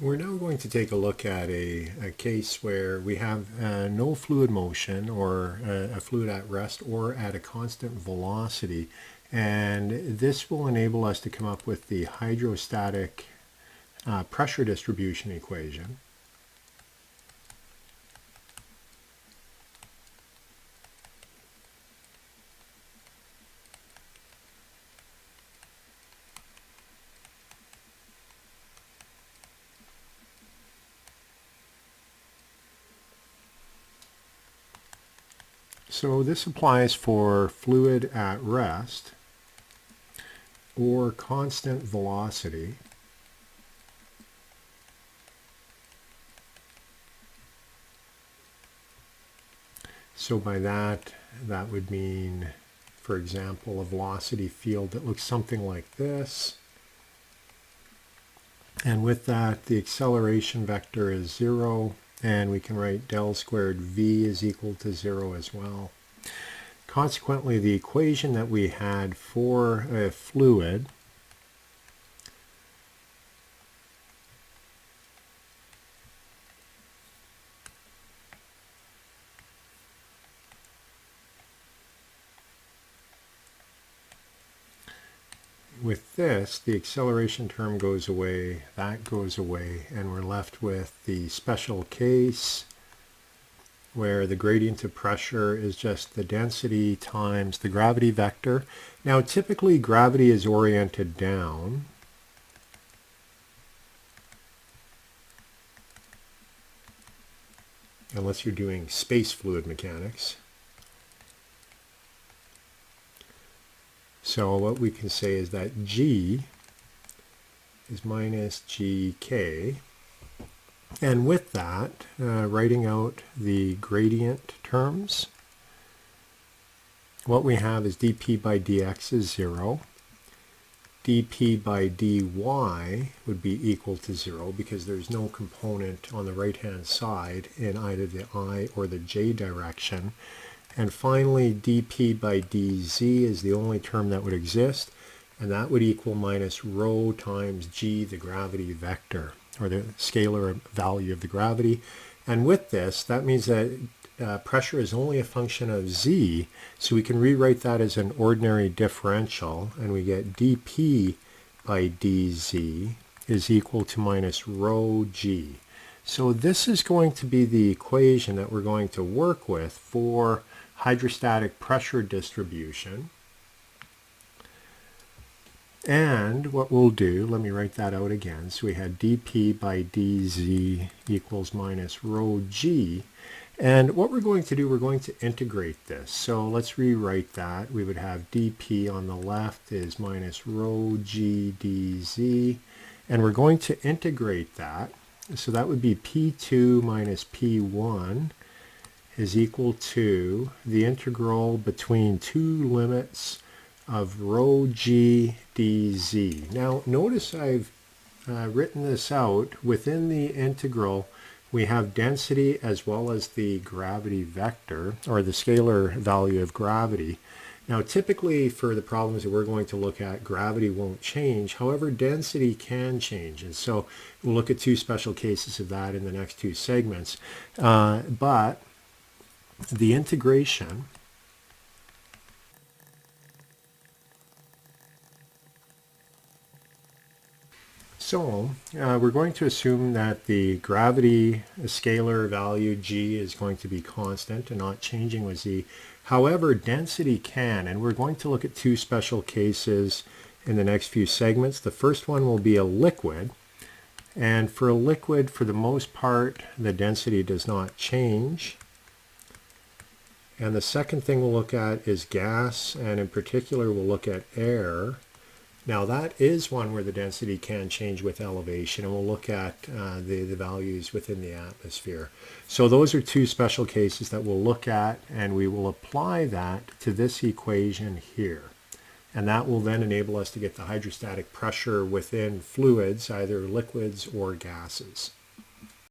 We're now going to take a look at a case where we have no fluid motion or a fluid at rest or at a constant velocity, and this will enable us to come up with the hydrostatic pressure distribution equation. So this applies for fluid at rest or constant velocity. So by that would mean, for example, a velocity field that looks something like this. And with that, the acceleration vector is 0, and we can write del squared v is equal to 0 as well. Consequently, the equation that we had for a fluid with this, the acceleration term goes away, that goes away, and we're left with the special case where the gradient of pressure is just the density times the gravity vector. Now typically gravity is oriented down, unless you're doing space fluid mechanics. So what we can say is that G is minus GK. And with that, writing out the gradient terms, what we have is dp by dx is 0. dp by dy would be equal to 0 because there's no component on the right-hand side in either the I or the j direction. And finally, dp by dz is the only term that would exist, and that would equal minus rho times g, the gravity vector, or the scalar value of the gravity. And with this, that means that pressure is only a function of z, so we can rewrite that as an ordinary differential, and we get dp by dz is equal to minus rho g. So this is going to be the equation that we're going to work with for hydrostatic pressure distribution. And what we'll do, let me write that out again. So we had dp by dz equals minus rho g. And what we're going to do, we're going to integrate this. So let's rewrite that. We would have dp on the left is minus rho g dz. And we're going to integrate that. So that would be p2 minus p1 is equal to the integral between two limits of rho g dz. Now notice I've written this out. Within the integral we have density as well as the gravity vector, or the scalar value of gravity. Now typically for the problems that we're going to look at, gravity won't change. However, density can change, and so we'll look at two special cases of that in the next two segments. But the integration we're going to assume that the gravity scalar value g is going to be constant and not changing with z. However, density can, and we're going to look at two special cases in the next few segments. The first one will be a liquid, and for a liquid, for the most part, the density does not change. And the second thing we'll look at is gas, and in particular we'll look at air. Now that is one where the density can change with elevation, and we'll look at the values within the atmosphere. So those are two special cases that we'll look at, and we will apply that to this equation here. And that will then enable us to get the hydrostatic pressure within fluids, either liquids or gases.